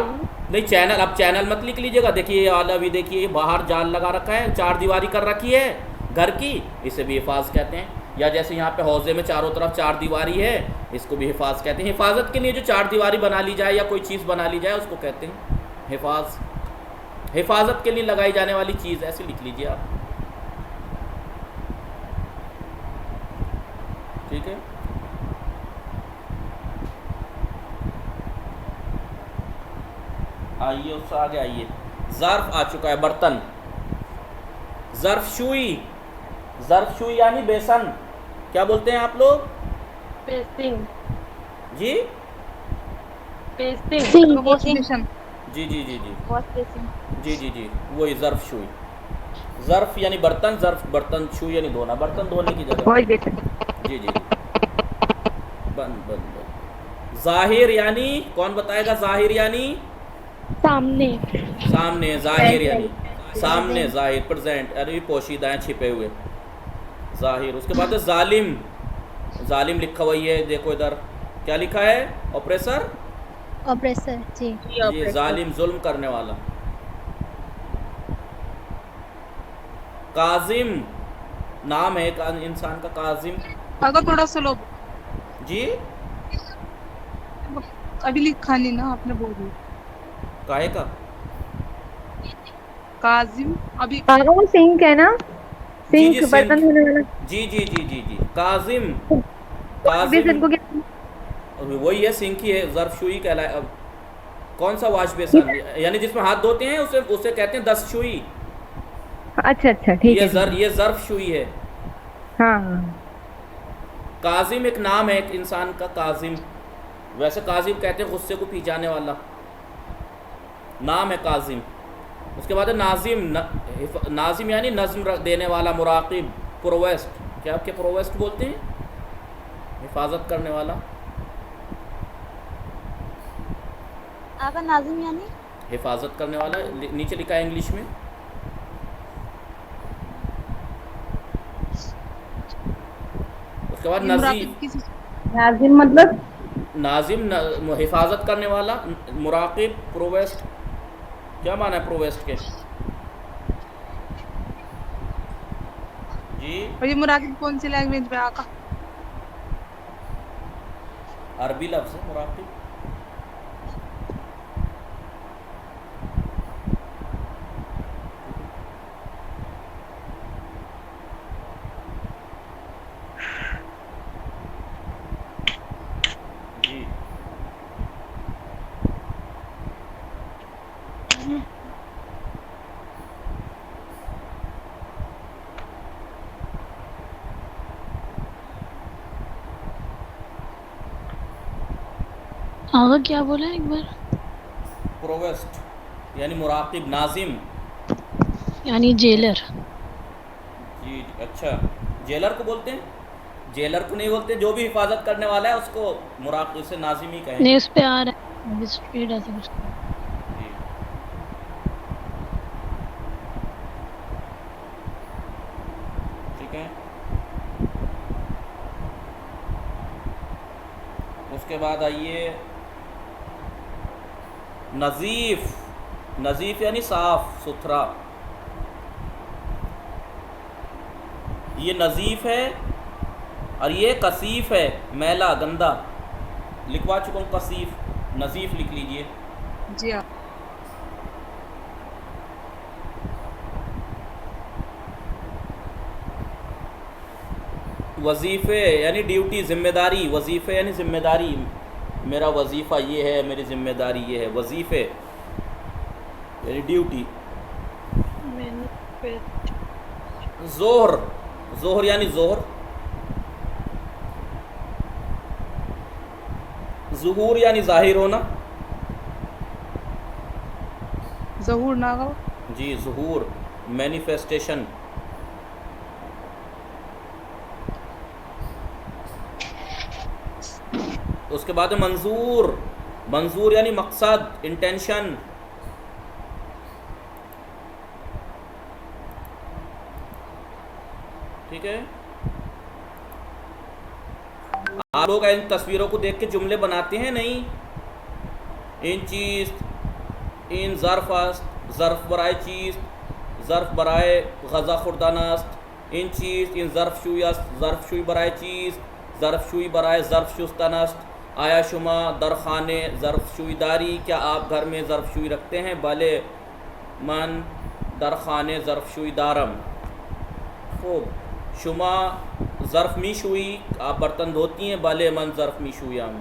नहीं चैनल, अब चैनल मत लिख लीजिएगा। देखिए ये वाला भी देखिए, बाहर जाल लगा रखा है, चार दीवारी कर रखी है घर की, इसे भी हिफाज कहते हैं। या जैसे यहाँ पे हौजे में चारों तरफ चार दीवारी है, इसको भी हिफाज कहते हैं। हिफाजत के लिए जो चार दीवारी बना ली जाए या कोई चीज़ बना ली जाए, उसको कहते हैं हिफाज। हिफाजत के लिए लगाई जाने वाली चीज़, ऐसे लिख लीजिए आप, ठीक है। आइए उससे आगे आइए। ज़र्फ आ चुका है, बर्तन। ज़र्फशुई, ज़र्फशुई यानी बेसन। क्या बोलते हैं आप लोग? पेस्टिंग, जी पेस्टिंग, वॉश बेसिन। जी जी जी जी वॉश बेसिन। जी जी जी, वही ज़र्फशुई। ज़र्फ यानी बर्तन, ज़र्फ बर्तन, शू यानी धोना, बर्तन धोने की जगह। Wash basin. जी जी, बंद बंद बंद। ज़ाहिर यानी, कौन बताएगा? ज़ाहिर यानी सामने। सामने, ज़ाहिर यानी सामने, ज़ाहिर प्रेजेंट, अरे पोशीदा हैं, छिपे हुए, ज़ाहिर। उसके बाद है जालिम। जालिम लिखा हुआ है, देखो इधर क्या लिखा है? ऑपरेसर। ऑपरेसर जी। ये जालिम, जुल्म करने वाला। काजिम, नाम है एक इंसान का, काजिम। अगर थोड़ा स्लो जी अभी लिखा नहीं ना आपने, बोल दिया काहे का? काजिम अभी। आगा वो सिंक है ना, जी सिंक जी, बर्तन धोने वाला। जी जी जी जी जी, काजिम। वॉश बेसिन को क्या? वही है, सिंक ही है, ज़र्फशुई कहलाए। अब कौन सा वॉश बेसन? यानी जिसमें हाथ धोते हैं उसे उसे कहते हैं दस्तशुई। अच्छा अच्छा, ठीक है। ये ज़र्फशुई है। हाँ हाँ। काजिम एक नाम है एक इंसान का, काजिम। वैसे काजिम कहते हैं गुस्से को पी जाने वाला, नाम है काजिम। उसके बाद है नाजिम। नाजिम यानी नज़्म देने वाला, मुराकिब, प्रोवेस्ट। क्या आपके प्रोवेस्ट बोलते हैं? हिफाजत करने वाला। आका नाजिम यानी हिफाजत करने वाला, नीचे लिखा है इंग्लिश में। उसके बाद नज़ीफ। नाजिम मतलब नाजिम हिफाजत करने वाला, मुराकिब, प्रोवेस्ट। क्या माना है प्रोवेस्ट के? जी और ये मुराकिब कौन सी लैंग्वेज में? आका अरबी लफ्ज़ है मुराकिब। जी आगा क्या बोला एक बार? प्रोवेस्ट यानी मुराकिब, नाजिम। यानी जेलर। जी अच्छा, जेलर को बोलते हैं? जेलर को नहीं बोलते, जो भी हिफाजत करने वाला है उसको मुराकिब से नाजिम ही कहें। नहीं उस पे आ रहा है मजिस्ट्रेट ऐसा कुछ। जी। ठीक है, उसके बाद आइए नज़ीफ़। नज़ीफ़ यानी साफ़ सुथरा। ये नज़ीफ़ है और ये कसीफ़ है, मैला गंदा। लिखवा चुका हूँ कसीफ़, नज़ीफ़ लिख लीजिए। जी हाँ। वजीफ़े यानी ड्यूटी, ज़िम्मेदारी। वजीफ़े यानी ज़िम्मेदारी, मेरा वजीफ़ा ये है, मेरी ज़िम्मेदारी ये है। वजीफ़े यानी ड्यूटी। ज़ोहर, ज़ोहर यानी ज़ोहर। ज़ुहूर यानी ज़ाहिर होना। ज़हूर ना हो। जी ज़ुहूर, मैनिफेस्टेशन। उसके बाद है मंजूर। मंजूर यानी मकसद, इंटेंशन। ठीक है, आप लोग इन तस्वीरों को देख के जुमले बनाते हैं नहीं? इन चीज़, इन ज़र्फ़ अस्त, ज़र्फ़ बराए चीज़, ज़र्फ़ बराए गज़ा खुर्दानस्त। इन चीज़, इन ज़र्फ़ शुई अस्त, ज़र्फ़ शुई बराए चीज़, ज़र्फ़ शुई बराए ज़र्फ़ शुस्तनस्त। आया शुमा दरखाने ज़र्फ़ शुईदारी, क्या आप घर में ज़र्फ़ शुई रखते हैं? भले मन दरखाने ज़र्फ़ शुईदारम। खूब। शुमा ज़र्फ़ मी शुई, आप बर्तन धोती हैं? भले मन ज़र्फ़ मी शुयम।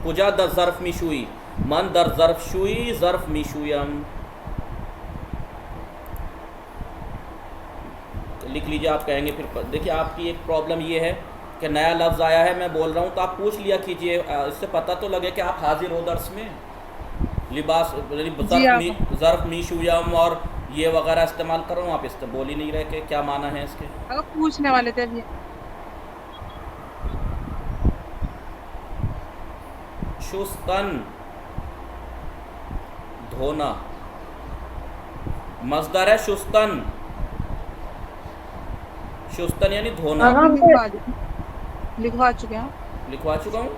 कुजा दर ज़र्फ़ मी शुई, मन दर ज़र्फ़ शुई ज़र्फ़ मी शुयम। लिख लीजिए, आप कहेंगे फिर। देखिए आपकी एक प्रॉब्लम ये है कि नया लफ्ज़ आया है, मैं बोल रहा हूँ तो आप पूछ लिया कीजिए, इससे पता तो लगे कि आप हाजिर हो दर्स में। लिबास ज़र्फ़ मी शुयम और ये वगैरह इस्तेमाल कर रहा हूँ, आप इस बोल ही नहीं रहे कि क्या माना है इसके। अगर पूछने वाले थे अभी। शुस्तन धोना, मज़दर है शुस्तन। शुस्तन यानी धोना। लिखवा चुके हैं। लिखवा चुका हूँ,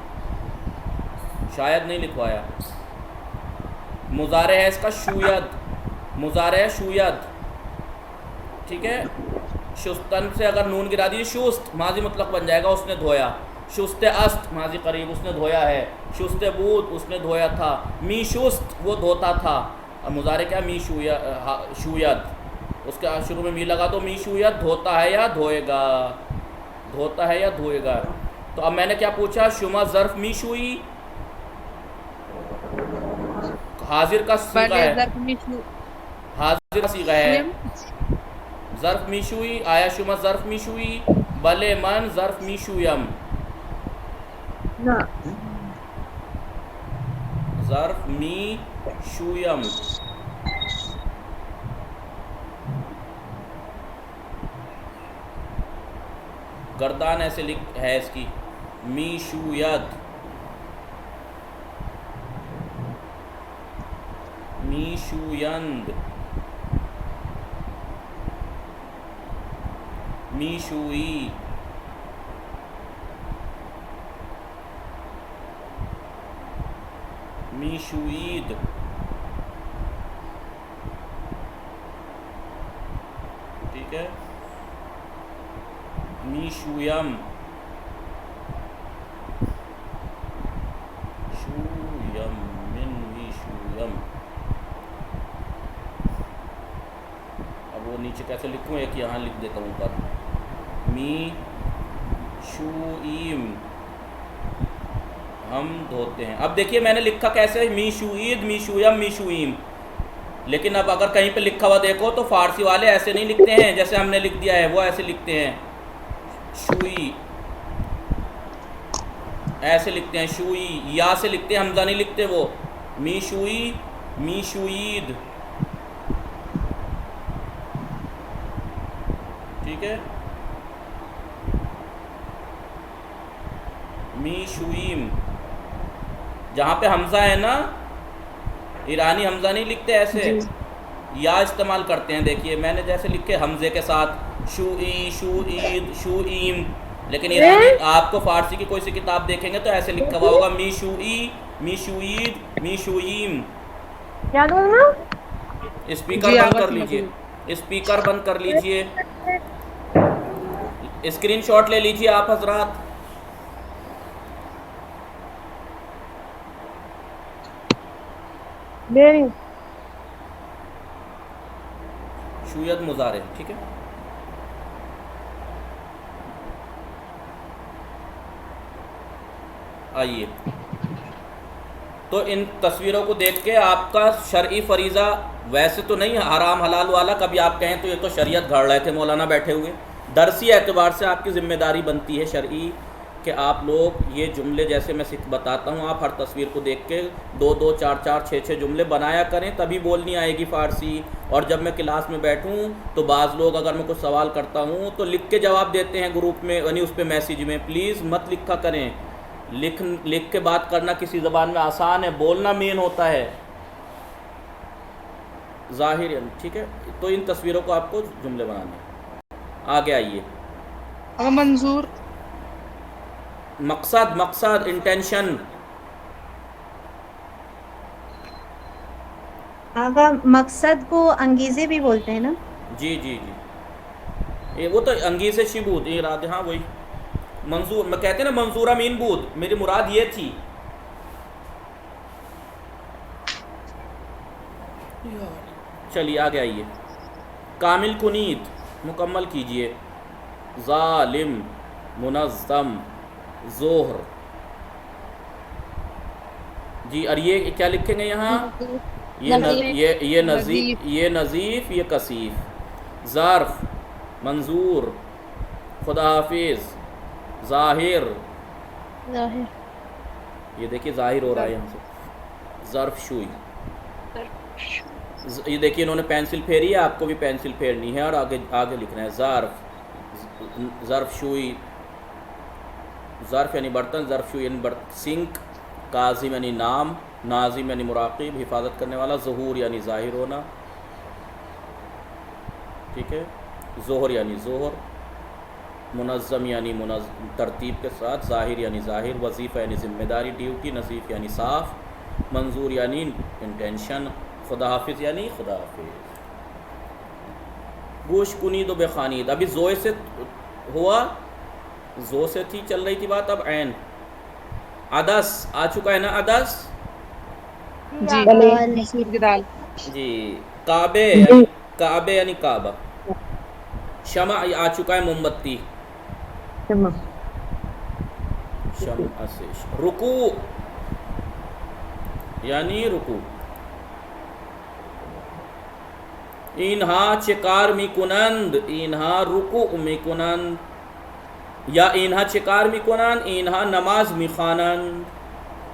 शायद नहीं लिखवाया। मुज़ारे है इसका शुयद, मुज़ारे है शुयद। ठीक है, शुस्तन से अगर नून गिरा दीजिए, शुस्त माजी मुतलक बन जाएगा, उसने धोया। शुस्ते अस्त माजी करीब, उसने धोया है। शुस्ते बूद, उसने धोया था। मी शुस्त, वो धोता था। और मुज़ारे क्या? मी शुयद, उसके शुरू में मी लगा दो। मी शुयद, धोता है या धोएगा, धोता है या धोएगा। तो अब मैंने क्या पूछा? शुमा ज़र्फ़ मी शुई, हाजिर का सीगा है, हाजिर का सीगा है। ज़र्फ़ मी शुई, आया शुमा ज़र्फ़ मी शुई, भले मन ज़र्फ़ मी शुयम। ज़र्फ़ मी शुयम। गर्दान ऐसे लिख है इसकी, मी शुयद, मी शुयंद, मी शुई। मी शुईद। ठीक है, मी शुयम, शुयम मिन मी शुयम। अब वो नीचे कैसे लिखूँ? एक यहाँ लिख देता हूँ ऊपर, मी शुईम, हम धोते हैं। अब देखिए मैंने लिखा कैसे, मी शुईद, मी शुयम, मी शुईम। लेकिन अब अगर कहीं पे लिखा हुआ देखो तो फ़ारसी वाले ऐसे नहीं लिखते हैं जैसे हमने लिख दिया है, वो ऐसे लिखते हैं, शुई ऐसे लिखते हैं, शुई या से लिखते हैं, हमजा नहीं लिखते वो। मी शुई मीशुईद, ठीक है, मीशुईम। जहाँ पे हमजा है ना, ईरानी हमजा नहीं लिखते ऐसे, या इस्तेमाल करते हैं। देखिए मैंने जैसे लिखे हमजे के साथ शुई, शुईद, शुईम, लेकिन ईरानी आपको फारसी की कोई सी किताब देखेंगे तो ऐसे लिखा हुआ होगा मीशुई, मीशुईद, मीशुईम। याद हो ना? स्पीकर जी, बंद आवाज़ कर लीजिए, स्पीकर बंद कर लीजिए, स्क्रीनशॉट ले लीजिए आप हजरात। दे रही हूँ। शुयद मुजारे, ठीक है। आइए, तो इन तस्वीरों को देख के आपका शरई फरीज़ा वैसे तो नहीं हराम हलाल वाला, कभी आप कहें तो ये तो शरीयत घड़ रहे थे मौलाना बैठे हुए, दरसी एतबार से आपकी ज़िम्मेदारी बनती है शरई कि आप लोग ये जुमले जैसे मैं बताता हूँ, आप हर तस्वीर को देख के 2-2, 4-4, 6-6 जुमले बनाया करें, तभी बोलनी आएगी फ़ारसी। और जब मैं क्लास में बैठूँ तो बाज़ लोग अगर मैं कुछ सवाल करता हूँ तो लिख के जवाब देते हैं ग्रुप में, यानी उस पर मैसेज में, प्लीज़ मत लिखा करें। लिख के बात करना किसी ज़बान में आसान है, बोलना मेन होता है ज़ाहिर, ठीक है। तो इन तस्वीरों को आपको जुमले बनाने। आगे आइए। अगर मंजूर, मकसद, मकसद, इंटेंशन। आगा मकसद को अंगीज़े भी बोलते हैं ना? जी जी जी, ये वो तो अंगीज़े शिबूद, इरादे, हाँ वही मंजूर, मैं कहते हैं ना मंजूरा मीन बूद, मेरी मुराद ये थी। चलिए आगे आइए। कामिल कुनीत, मुकम्मल कीजिए। जालिम, मुनज़्ज़म, ज़ोहर। जी, और ये क्या लिखेंगे यहाँ? ये नज़ीफ़, ये नज़ीफ़, ये कसीफ़। ज़र्फ़, मंजूर, खुदा हाफिज़, ज़ाहिर, ये देखिए ज़ाहिर हो रहा है यहाँ से। ज़र्फ़ शुई, ये देखिए इन्होंने पेंसिल फेरी है, आपको भी पेंसिल फेरनी है और आगे आगे लिखना है। ज़र्फ़, ज़र्फ़ शुई, ज़र्फ़ यानी बर्तन, ज़र्फ़ शुई यानी सिंक, काज़िम यानी नाम, नाज़िम यानी मुराक़िब, हिफाजत करने वाला, ज़हूर यानी ज़ाहिर होना, ठीक है। ज़ोहर यानी ज़ोहर, मुनज़्ज़म यानी तरतीब के साथ, ज़ाहिर यानी ज़ाहिर, वजीफ़ा यानी ज़िम्मेदारी, ड्यूटी, नज़ीफ़ यानी साफ़, मंजूर यानी इंटेंशन, खुदा हाफिज़ यानी खुदा हाफिज़। गोश कुनीद व बेखानीद, अभी ज़ोए से हुआ, ज़ो से थी चल रही थी बात, अब ऐन। अदस आ चुका है ना, अदस जी, मसूर की दाल, जी। काबे, काबे यानी काबा। शमा आ चुका है, मोमबत्ती, शमा से। रुकू यानी रुकू। इन्हा चिकार मिकुनंद, इन्हा रुकू मिकुनंद, या इन्हा चिकार मिकुनंद, इन्हा नमाज मिखानंद,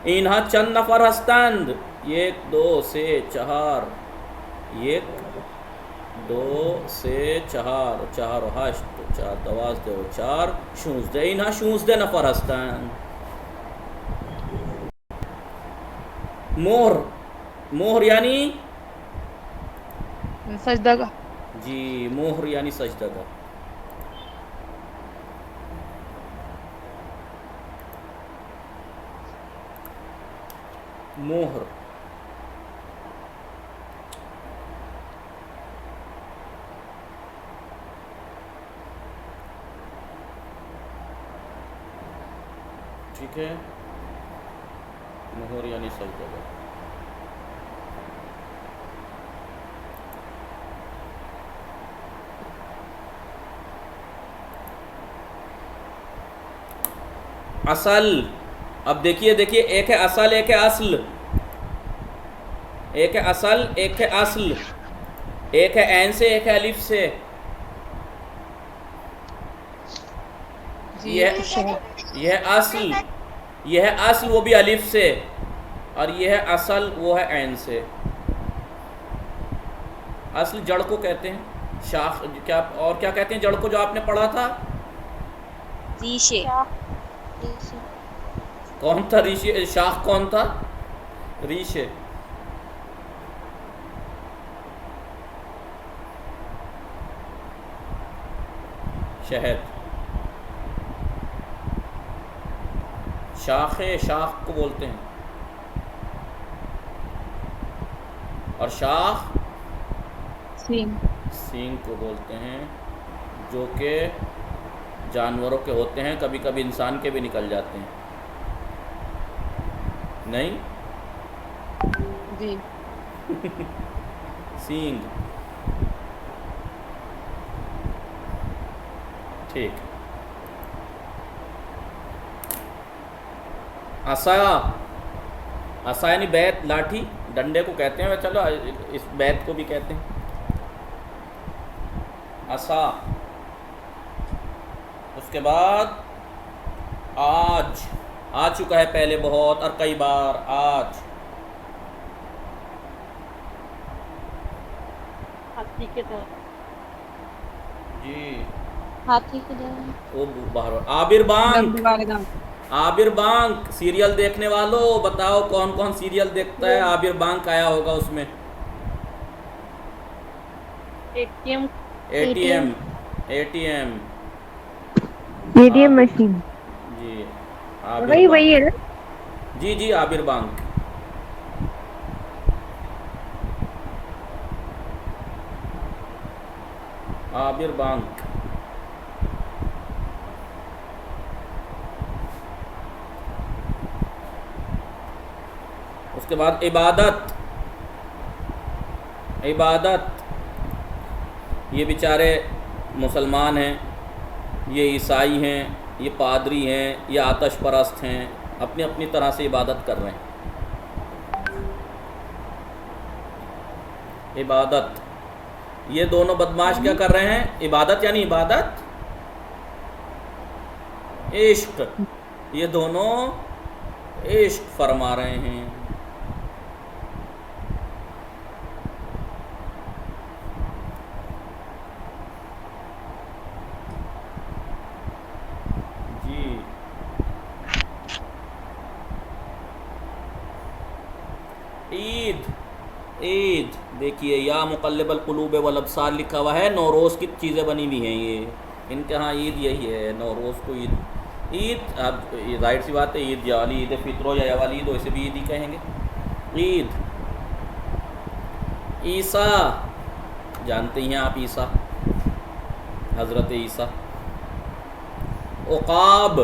इन्हा चंद नफर हस्तंद, 1 2 से 4, 1 2 से 4, 4 8 4 12 4 16, इन्हा 16 नफर हस्तंद। मोहर, मोहर यानी सजदगा, जी, मोहर यानी सजदगा। मोहर, ठीक है। मोहर यानी सजदगा। असल, अब देखिए देखिए, एक है असल, एक है अस्ल, एक है असल, एक है अस्ल, एक है ऐन से, एक है अलिफ से। यह अस्ल, यह है अस्ल, वो भी अलिफ से, और यह है असल, वो है ऐन से। असली जड़ को कहते हैं। शाख क्या, और क्या कहते हैं जड़ को जो आपने पढ़ा था? रीशे। कौन था ऋषि? शाख कौन था? रीशे। शहद। शाखे, शाख को बोलते हैं। और शाख सींग को बोलते हैं, जो कि जानवरों के होते हैं, कभी कभी इंसान के भी निकल जाते हैं। नहीं जी। सींग, ठीक। असा, असा यानी बैत, लाठी, डंडे को कहते हैं। चलो इस बैत को भी कहते हैं असा। उसके बाद आज, आ चुका है पहले बहुत और कई बार। आज हाथी के तरह। जी, हाथी की तरह। ओ बाहर। आबिरबांक, दंड वाले दांत। आबिरबांक सीरियल देखने वालों बताओ कौन कौन सीरियल देखता है? आबिरबांक आया होगा उसमें। ATM. ATM, ATM, ATM machine, जी वही वही है ना? जी जी, आबिरबांक। आबिरबांक। उसके बाद इबादत, इबादत। ये बेचारे मुसलमान हैं, ये ईसाई हैं, ये पादरी हैं, ये आतश परस्त हैं, अपनी अपनी तरह से इबादत कर रहे हैं। इबादत, ये दोनों बदमाश क्या कर रहे हैं? इबादत यानी इबादत, इश्क, ये दोनों इश्क फरमा रहे हैं। ईद, ईद देखिए, या मुक़ल्लिबल क़ुलूब वल अब्सार लिखा हुआ है। नौरोज़ की चीज़ें बनी हुई हैं ये, इनके यहाँ ईद यही है, नौरोज़ को ईद। ईद, अब ये जाहिर सी बात है, ईद या वाली ईद फ़ित्र हो या वाली ईद हो, इसे भी ईद ही कहेंगे। ईद। ईसा, जानते ही हैं आप ईसा, हज़रत ईसा। उक़ाब,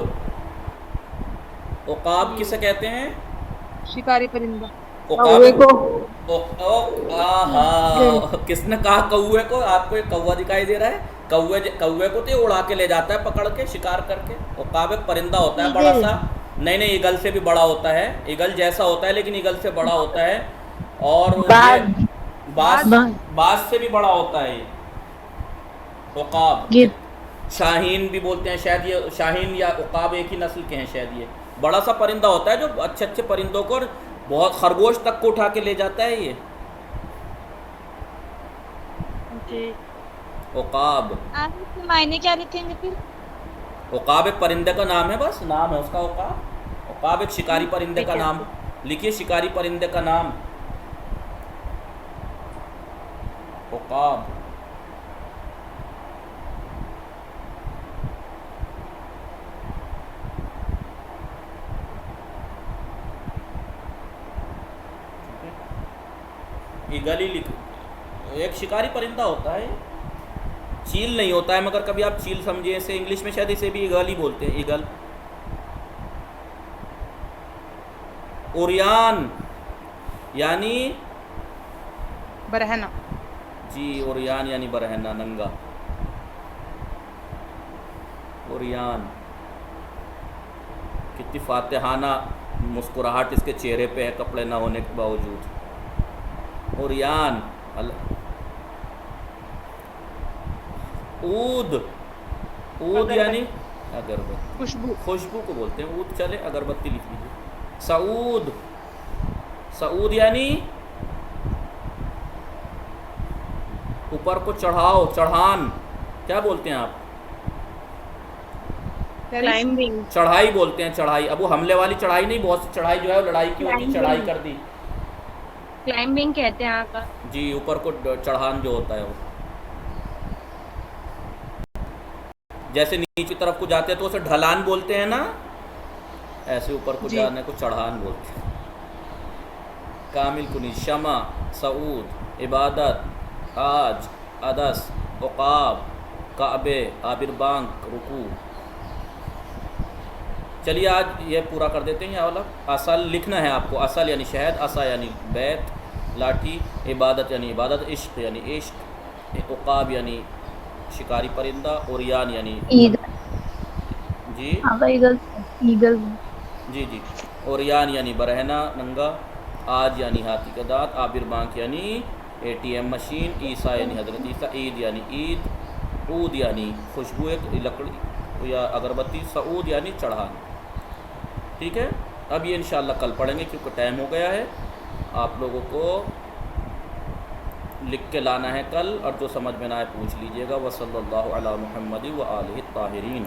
उक़ाब किसे कहते हैं? शिकारी परिंदा। कौवे को। किसने कहा कौवे को? आपको एक कौवा दिखाई दे रहा है? कौवे को तो ये उड़ा के ले जाता है पकड़ के, शिकार करके। उक़ाब एक परिंदा होता है बड़ा सा। नहीं नहीं, ईगल से भी बड़ा होता है, ईगल जैसा होता है लेकिन ईगल से बड़ा होता है। और बाज से भी बड़ा होता है ये उक़ाब। शाहीन भी बोलते हैं शायद, ये शाहीन या उक़ाब एक ही नस्ल के हैं शायद। ये बड़ा सा परिंदा होता है जो अच्छे अच्छे परिंदों को, बहुत खरगोश तक को उठा के ले जाता है ये जी। उक़ाब। आप इसके मायने क्या लिखेंगे फिर? उक़ाब एक परिंदे का नाम है, बस नाम है उसका उक़ाब। उक़ाब एक शिकारी परिंदे का नाम। लिखिए शिकारी परिंदे का नाम उक़ाब। ईगल ही लिख, एक शिकारी परिंदा होता है, चील नहीं होता है, मगर कभी आप चील समझिए इसे, इंग्लिश में शायद इसे भी ईगल ही बोलते हैं, ईगल। उरियान यानी बरहना। जी, उरियान यानी बरहना, नंगा। उरियान। कितनी फातिहाना मुस्कुराहट इसके चेहरे पे है कपड़े ना होने के बावजूद। उरियान। ऊद, ऊद यानी अगरबत्ती, खुशबू। खुशबू को बोलते हैं ऊद। चले, अगरबत्ती लिख लीजिए। सऊद, सऊद यानी ऊपर को चढ़ाओ, चढ़ान क्या बोलते हैं आप? क्लाइंबिंग। चढ़ाई बोलते हैं, चढ़ाई। अब वो हमले वाली चढ़ाई नहीं, बहुत सी चढ़ाई जो है वो लड़ाई की होती है, चढ़ाई कर दी क्लाइंबिंग कहते हैं यहाँ का। जी, ऊपर को चढ़ान जो होता है वो, जैसे नीचे तरफ को जाते हैं तो उसे ढलान बोलते हैं ना, ऐसे ऊपर को जी। जाने को चढ़ान बोलते हैं। कामिल कुनी, शमा, सऊद, इबादत, आज, अदस, उकाब, काबे, आबिर बांग, रुकू। चलिए आज ये पूरा कर देते हैं। ये वाला असल लिखना है आपको, असल यानी शहद, असा यानी बैत, लाठी, इबादत यानी इबादत, इश्क यानी इश्क, उकाब यानी शिकारी परिंदा, और यान यानी ईद जी ईगल ईगल जी जी, और यान यानी बरहना नंगा, आज यानी हाथी का दांत, आबिर बांक यानी ATM मशीन, ईसा यानी हज़रत ईसा, ईद यानी ईद, ऊद यानी खुशबू एक लकड़ी या अगरबत्ती, सऊद यानी चढ़ान। ठीक है, अब ये इंशाल्लाह कल पढ़ेंगे क्योंकि टाइम हो गया है। आप लोगों को लिख के लाना है कल, और जो समझ में ना आए पूछ लीजिएगा। वसल्लल्लाहु अला मुहम्मद व आलिहि ताहिरीन।